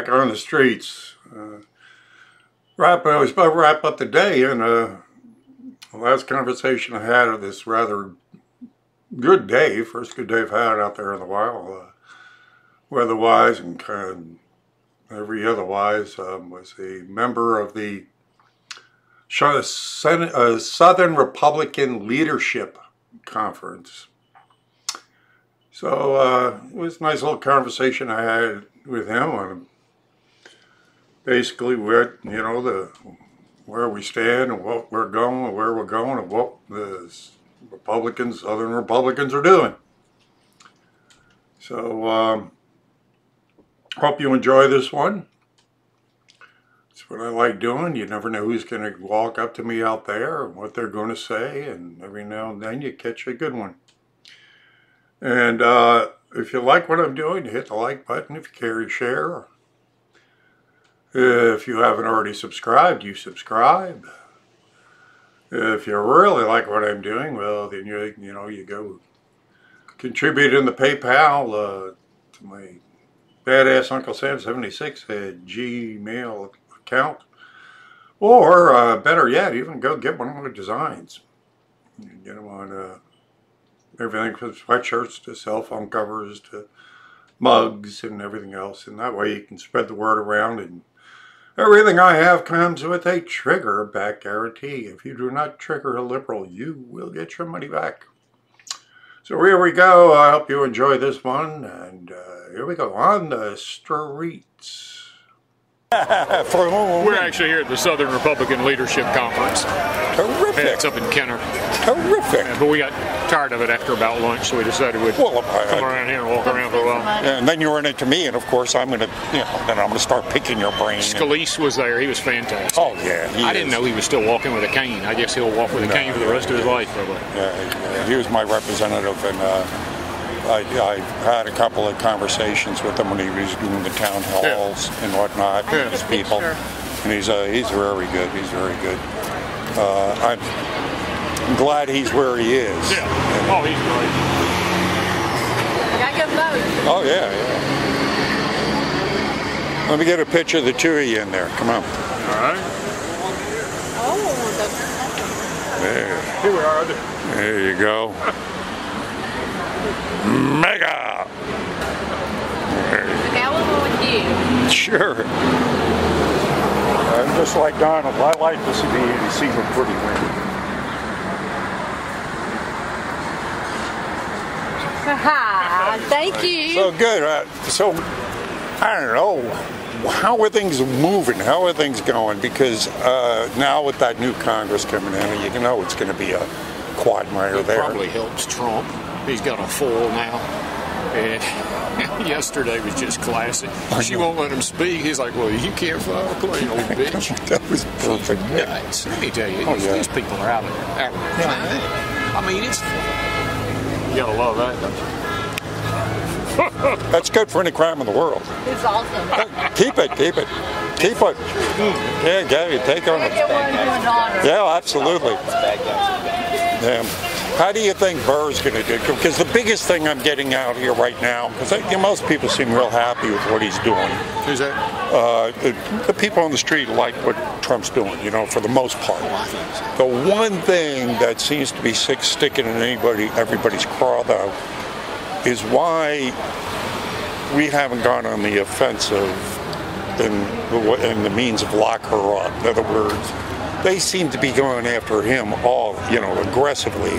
back on the streets. I was about to wrap up the day, and the last conversation I had of this rather good day, first good day I've had out there in the wild, weather-wise and kind of every otherwise, was a member of the Southern Republican Leadership Conference. So it was a nice little conversation I had with him on basically where we stand and what we're going and where we're going and what the Southern Republicans are doing. So hope you enjoy this one. It's what I like doing. You never know who's going to walk up to me out there and what they're going to say, and every now and then you catch a good one. And if you like what I'm doing, hit the like button. If you care, share. If you haven't already subscribed, you subscribe. If you really like what I'm doing, well, then you go contribute in the PayPal to my Badass Uncle Sam 76 at Gmail account, or better yet, even go get one of my designs. You can get them on everything from sweatshirts to cell phone covers to mugs and everything else, and that way you can spread the word around. And everything I have comes with a trigger back guarantee. If you do not trigger a liberal, you will get your money back. So here we go. I hope you enjoy this one, and here we go on the streets. We're actually here at the Southern Republican Leadership Conference. Terrific. It's up in Kenner. Terrific. But we got tired of it after about lunch, so we decided we'd come around here and walk around for a while. And then you run into me, and of course I'm going to, then I'm going to start picking your brain. Scalise was there. He was fantastic. Oh yeah. I didn't know he was still walking with a cane. I guess he'll walk with a cane for the rest of his life, probably. Yeah, he was my representative, and I had a couple of conversations with him when he was doing the town halls and whatnot, his people, and he's very good. He's very good. I'm glad he's where he is. Yeah. Oh, he's great. Got good vote. Oh yeah. Let me get a picture of the two of you in there. Come on. All right. Oh, There. Here we are. There you go. Mega! okay, I will go with you. Sure. I'm just like Donald. I like to see the pretty women. Thank you. So good. So, I don't know. How are things moving? How are things going? Because now with that new Congress coming in, you know it's going to be a quagmire there. Probably helps Trump. He's got a foil now. And yesterday was just classic. She won't let him speak. He's like, well, you can't fly a plane, old bitch. That was perfect. Nuts. Let me tell you, these people are out of their mind. I mean, it's... You gotta love that, don't you? That's good for any crime in the world. It's awesome. Keep it. Keep it. Yeah, Gabby, take on it. Yeah, absolutely. Yeah. How do you think Burr's going to do? Because the biggest thing I'm getting out here right now, because most people seem real happy with what he's doing. Who's that? The people on the street like what Trump's doing, for the most part. The one thing that seems to be sticking in everybody's craw, though, is why we haven't gone on the offensive in the means of lock her up. In other words, they seem to be going after him all, aggressively.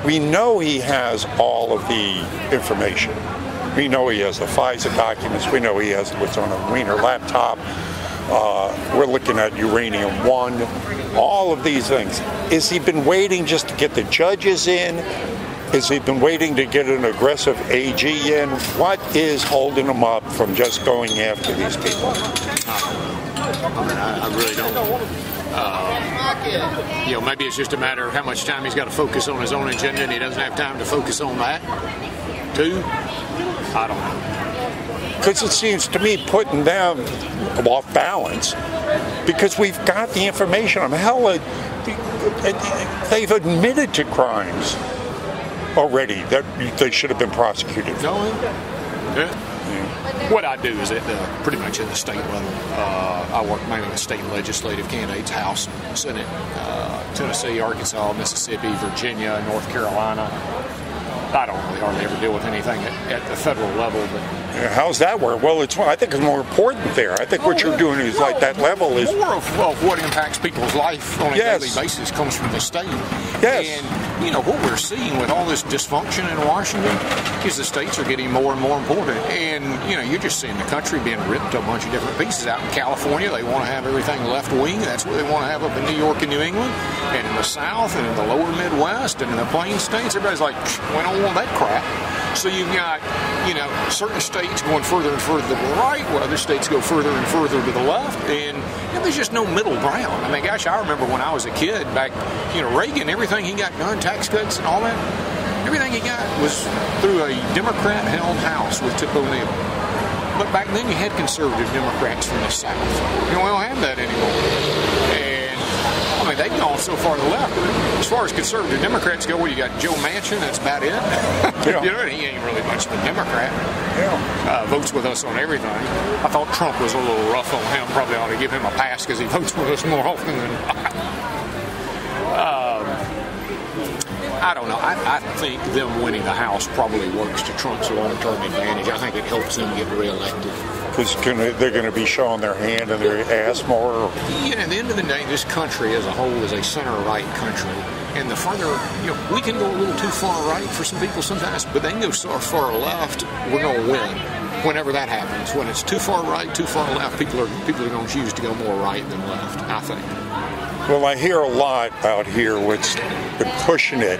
We know he has all of the information. We know he has the FISA documents. We know he has what's on a Wiener laptop. We're looking at Uranium-1, all of these things. Has he been waiting just to get the judges in? Has he been waiting to get an aggressive AG in? What is holding him up from just going after these people? I really don't. Maybe it's just a matter of how much time he's got to focus on his own agenda, and he doesn't have time to focus on that, too. I don't know. Because it seems to me putting them off balance, because we've got the information. Hell, they've admitted to crimes already that they should have been prosecuted. No. Yeah. what I do is pretty much at the state level. I work mainly with state legislative candidates, House, Senate, Tennessee, Arkansas, Mississippi, Virginia, North Carolina. I don't really hardly ever deal with anything at the federal level, but How's that work? Well, I think it's more important there. I think what you're doing is like that level is more of what impacts people's life on a daily basis comes from the state. Yes. And what we're seeing with all this dysfunction in Washington is the states are getting more and more important. And you're just seeing the country being ripped to a bunch of different pieces. Out in California, they want to have everything left wing. That's what they want to have up in New York and New England, and in the South, and in the lower Midwest, and in the Plain States. Everybody's like, we don't want that crap. So you've got, certain states going further and further to the right, while other states go further and further to the left, and there's just no middle ground. I mean, gosh, I remember when I was a kid back, Reagan, everything he got done, tax cuts and all that, everything he got was through a Democrat-held House with Tip O'Neill. But back then you had conservative Democrats from the South. We don't have that anymore. They've gone so far to the left. As far as conservative Democrats go, you got Joe Manchin, that's about it. Yeah. He ain't really much of a Democrat. Yeah. Votes with us on everything. I thought Trump was a little rough on him. Probably ought to give him a pass because he votes with us more often than I don't know. I think them winning the House probably works to Trump's long-term advantage. I think it helps him get reelected. Because they're going to be showing their hand and their ass more. Yeah, at the end of the day, this country as a whole is a center-right country. And the further, we can go a little too far right for some people sometimes, but they can go so far left, we're going to win. Whenever that happens, when it's too far right, too far left, people are going to choose to go more right than left, I think. Well, I hear a lot out here what's been pushing it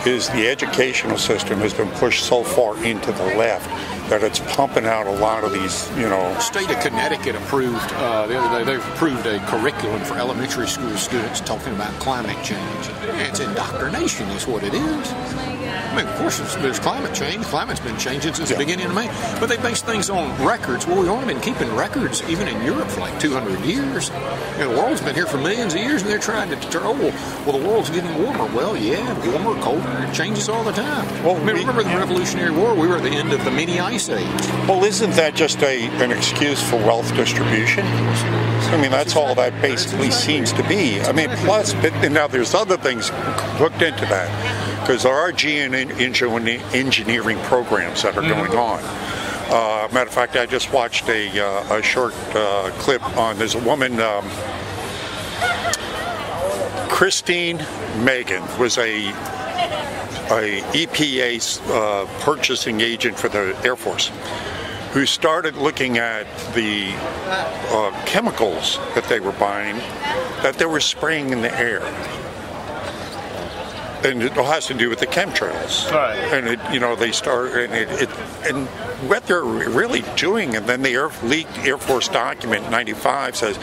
is the educational system has been pushed so far into the left that it's pumping out a lot of these, The state of Connecticut approved, the other day, they've approved a curriculum for elementary school students talking about climate change. It's indoctrination is what it is. I mean, of course, there's climate change. Climate's been changing since the beginning of May. But they base things on records. Well, we've only been keeping records, even in Europe, for like 200 years. The world's been here for millions of years, and they're trying to deter, the world's getting warmer. Well, yeah, warmer, colder, it changes all the time. Well, remember the Revolutionary War? We were at the end of the mini ice age. Well, isn't that just an excuse for wealth distribution? I mean, that's all that basically seems to be. I mean, plus, now there's other things hooked into that. Because there are engineering programs that are going on. Matter of fact, I just watched a short clip on, there's a woman, Christine Megan, was a EPA purchasing agent for the Air Force, who started looking at the chemicals that they were buying, that they were spraying in the air. And it all has to do with the chemtrails, right? And they start, and what they're really doing, and then the leaked Air Force document 95 says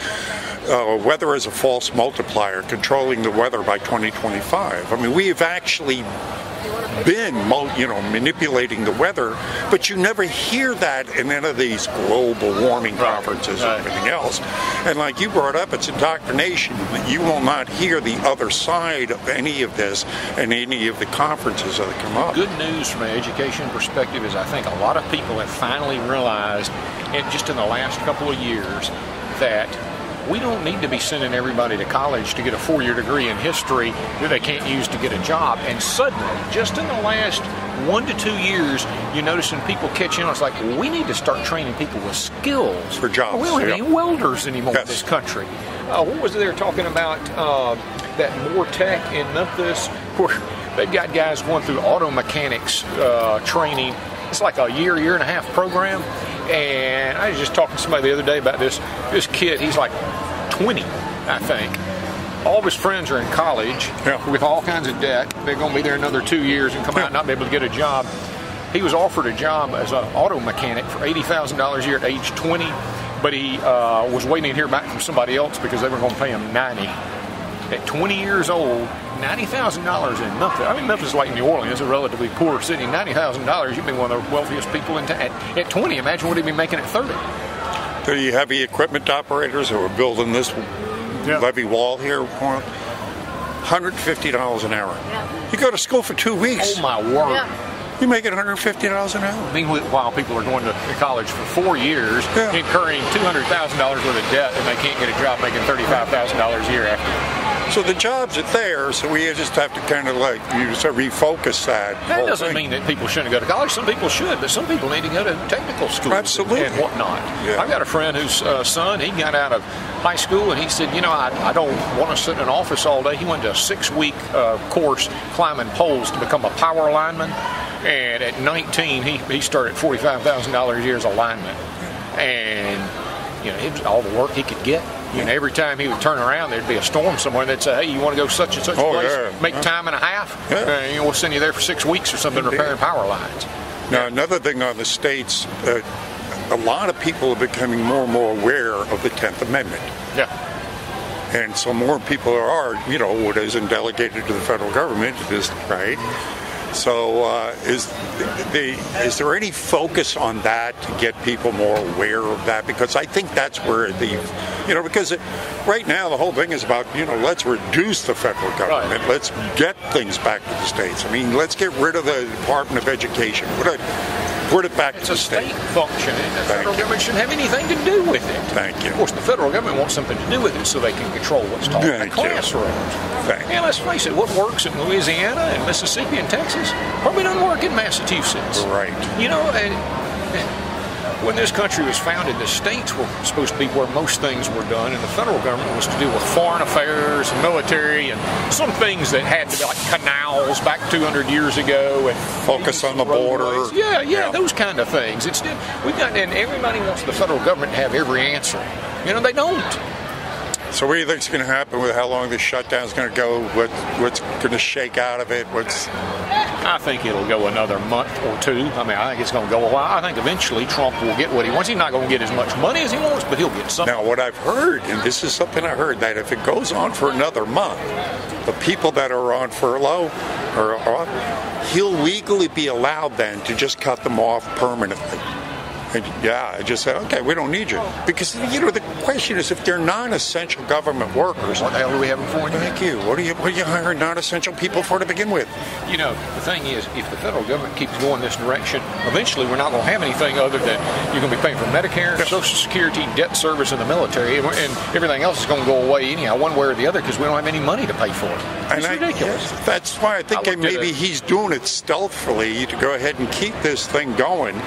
weather is a false multiplier, controlling the weather by 2025. I mean, we've actually been, manipulating the weather, but you never hear that in any of these global warming conferences or anything else. And like you brought up, it's indoctrination. You will not hear the other side of any of this in any of the conferences that come up. Good news from an education perspective is I think a lot of people have finally realized, just in the last couple of years, that we don't need to be sending everybody to college to get a 4-year degree in history that they can't use to get a job. And suddenly, just in the last 1 to 2 years, you're noticing people catching on. It's like, well, we need to start training people with skills. For jobs. We don't have any welders anymore in this country. What was it they were talking about? That More Tech in Memphis, where they've got guys going through auto mechanics training. It's like a year and a half program. And I was just talking to somebody the other day about this kid. He's like 20, I think. All of his friends are in college with all kinds of debt. They're going to be there another 2 years and come out and not be able to get a job. He was offered a job as an auto mechanic for $80,000 a year at age 20, but he was waiting to hear back from somebody else because they were going to pay him $90,000. At 20 years old, $90,000 in Memphis. I mean, Memphis is like New Orleans, a relatively poor city. $90,000, you'd be one of the wealthiest people in town. At 20, imagine what he'd be making at 30. The heavy equipment operators who are building this levee wall here, $150 an hour. You go to school for 2 weeks. Oh, my word. You're making $150 an hour. Meanwhile, people are going to college for 4 years, Yeah. incurring $200,000 worth of debt, and they can't get a job making $35,000 a year after. So the jobs are there, so we just have to kind of like refocus that. That whole doesn't thing. mean that people shouldn't go to college. Some people should, but some people need to go to technical schools Absolutely. and whatnot. Yeah. I've got a friend whose son, he got out of high school and he said, I don't want to sit in an office all day. He went to a 6-week course climbing poles to become a power lineman. And at 19, he started $45,000 a year as a lineman. And, it was all the work he could get. Every time he would turn around, there'd be a storm somewhere, and they'd say, hey, you want to go such and such Oh, place? yeah. Make time and a half? Yeah. We'll send you there for 6 weeks or something repairing power lines. Now, another thing on the states, a lot of people are becoming more and more aware of the 10th Amendment. Yeah. And so more people are, what isn't delegated to the federal government is, right? So is there any focus on that to get people more aware of that? Because I think that's where because right now the whole thing is about, let's reduce the federal government. Right. Let's get things back to the states. I mean, let's get rid of the Department of Education. Put it back It's to a the state. state function, and the federal you. government shouldn't have anything to do with it. Thank you. Of course, the federal government wants something to do with it so they can control what's taught in the Thank you. classrooms. Thank you. And let's face it, what works in Louisiana and Mississippi and Texas probably doesn't work in Massachusetts. Right. And when this country was founded, the states were supposed to be where most things were done, and the federal government was to do with foreign affairs and military and some things that had to be like canals back 200 years ago and Focus on the border. roadways. Yeah, those kind of things. And everybody wants the federal government to have every answer. They don't. So what do you think is going to happen with how long this shutdown is going to go? What's going to shake out of it? I think it'll go another month or two. I think it's going to go a while. I think eventually Trump will get what he wants. He's not going to get as much money as he wants, but he'll get something. Now, what I've heard, and this is something I heard, that if it goes on for another month, the people that are on furlough are off, he'll legally be allowed then to just cut them off permanently. And I just said, okay, we don't need you. Because, the question is, if they're non-essential government workers, What the hell do we have them for? thank you. What are you hiring non-essential people for to begin with? The thing is, if the federal government keeps going this direction, eventually we're not going to have anything other than you're going to be paying for Medicare, Social Security, debt service, and the military, and everything else is going to go away anyhow, one way or the other, because we don't have any money to pay for it. It's ridiculous. That's why I think maybe he's doing it stealthily to go ahead and keep this thing going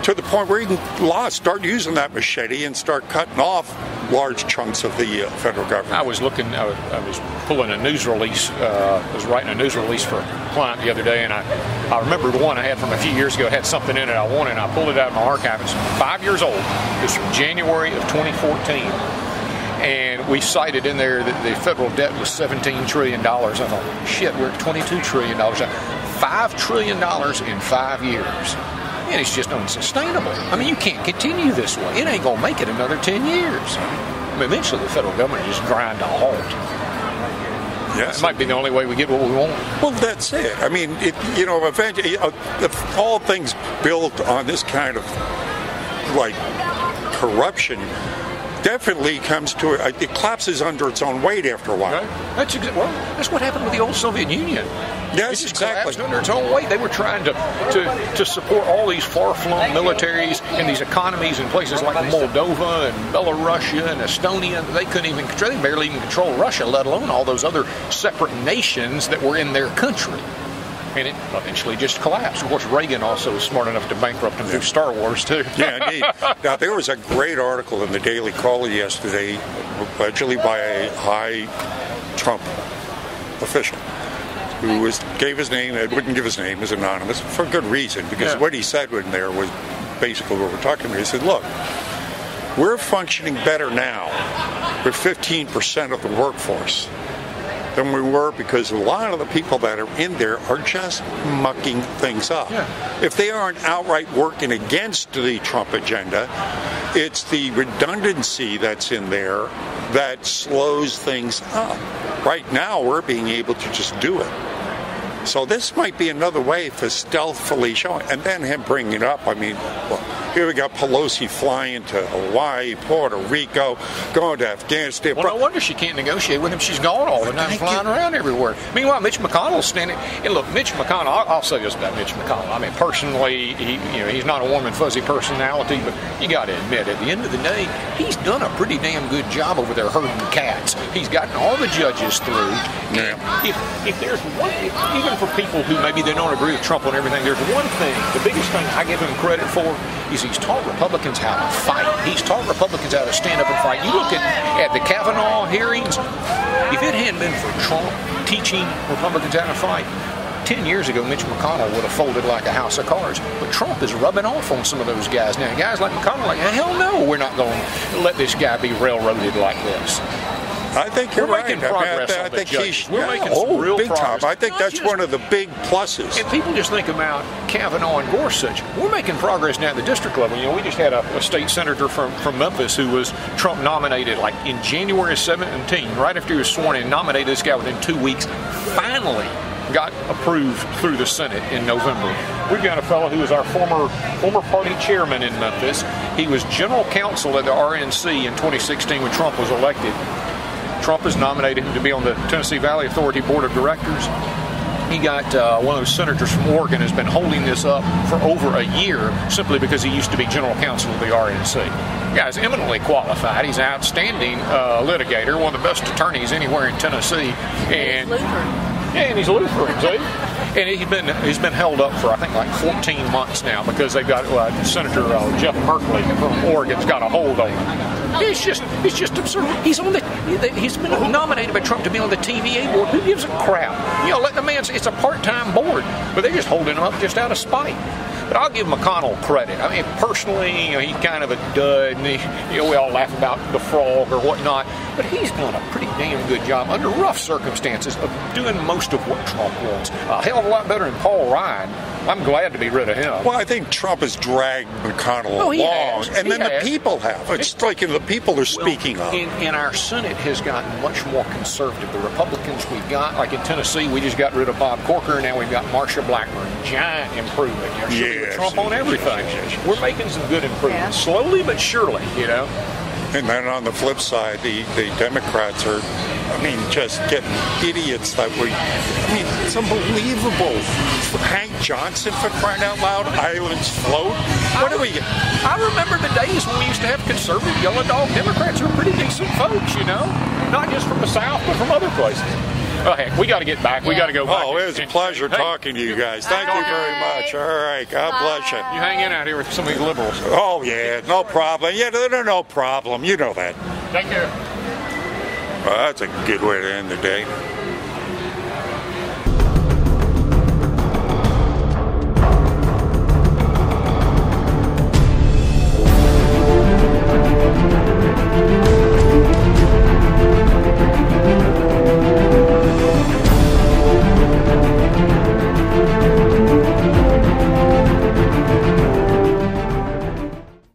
to the point where he can start using that machete and start cutting off large chunks of the federal government. I was pulling a news release, I was writing a news release for a client the other day, and I remembered one I had from a few years ago. It had something in it I wanted, and I pulled it out of my archive. It's 5 years old. It's from January of 2014. And we cited in there that the federal debt was $17 trillion. I thought, shit, we're at $22 trillion. $5 trillion in 5 years. And it's just unsustainable. You can't continue this way. It ain't going to make it another 10 years. Eventually the federal government just grind to a halt. Yes. It might be the only way we get what we want. Well, that's it. Eventually, if all things built on this kind of, corruption, definitely comes to it collapses under its own weight after a while. Right? That's what happened with the old Soviet Union. Yes, it just exactly. collapsed under its own weight. They were trying to support all these far-flung militaries and these economies in places like Moldova and Belarusia and Estonia. They couldn't even control. They barely even control Russia, let alone all those other separate nations that were in their country. And it eventually just collapsed. Of course, Reagan also was smart enough to bankrupt them through Star Wars, too. Yeah, indeed. Now, there was a great article in the Daily Caller yesterday, allegedly by a high Trump official, who gave his name, wouldn't give his name, was anonymous, for good reason, because what he said in there was basically what we're talking about. He said, look, we're functioning better now with 15% of the workforce than we were, because a lot of the people that are in there are just mucking things up. Yeah. If they aren't outright working against the Trump agenda, it's the redundancy that's in there that slows things up. Right now, we're being able to just do it. So this might be another way for stealthily showing, and then him bringing it up. Here we got Pelosi flying to Hawaii, Puerto Rico, going to Afghanistan. Well, no wonder she can't negotiate with him. She's gone all the time, flying around everywhere. Meanwhile, Mitch McConnell's standing. And look, Mitch McConnell. I'll say this about Mitch McConnell. I mean, personally, he's not a warm and fuzzy personality, but you got to admit, at the end of the day, he's done a pretty damn good job over there herding cats. He's gotten all the judges through. Yeah. If there's one, even for people who maybe they don't agree with Trump on everything, there's one thing. The biggest thing I give him credit for is he's taught Republicans how to fight. He's taught Republicans how to stand up and fight. You look at the Kavanaugh hearings. If it hadn't been for Trump teaching Republicans how to fight, 10 years ago, Mitch McConnell would have folded like a house of cards. But Trump is rubbing off on some of those guys now. Guys like McConnell, like, hell no, we're not going to let this guy be railroaded like this. I think you're right. Making progress on the judges. We're making some real big progress. time. I think that's one of the big pluses. And people just think about Kavanaugh and Gorsuch. We're making progress now at the district level. We just had a state senator from Memphis who was Trump nominated like in January of 2017, right after he was sworn in, nominated this guy within 2 weeks. Finally got approved through the Senate in November. We've got a fellow who was our former party chairman in Memphis. He was general counsel at the RNC in 2016 when Trump was elected. Trump has nominated him to be on the Tennessee Valley Authority Board of Directors. He got one of those senators from Oregon has been holding this up for over a year simply because he used to be general counsel of the RNC. The guy's eminently qualified. He's an outstanding litigator, one of the best attorneys anywhere in Tennessee. And he's Lutheran, see? And he's been held up for I think like 14 months now because they've got Senator Jeff Merkley from Oregon's got a hold on him. It's just absurd. He's been nominated by Trump to be on the TVA board. Who gives a crap? Let the man. It's a part-time board, but they're just holding him up just out of spite. But I'll give McConnell credit. I mean, personally, he's kind of a dud, and we all laugh about the frog or whatnot. But he's done a pretty damn good job under rough circumstances of doing most of what Trump wants. A hell of a lot better than Paul Ryan. I'm glad to be rid of him. Well, I think Trump has dragged McConnell along, and then the people have. It's like the people are speaking up. And our Senate has gotten much more conservative. The Republicans we've got, like in Tennessee, we just got rid of Bob Corker, and now we've got Marsha Blackburn. Giant improvement. Yes. Trump on everything. We're making some good improvements, slowly but surely, And then on the flip side, the Democrats are, just getting idiots that it's unbelievable. Hank Johnson, for crying out loud, Islands Float. What do we get? I remember the days when we used to have conservative yellow dog Democrats who were pretty decent folks, not just from the South, but from other places. Oh, heck, we got to get back. We got to go back. Oh, it was a pleasure talking to you guys. Thank you very much. All right. God bless you. You hang in out here with some of these liberals. Oh, yeah. No problem. Yeah, no problem. You know that. Take care. Well, that's a good way to end the day.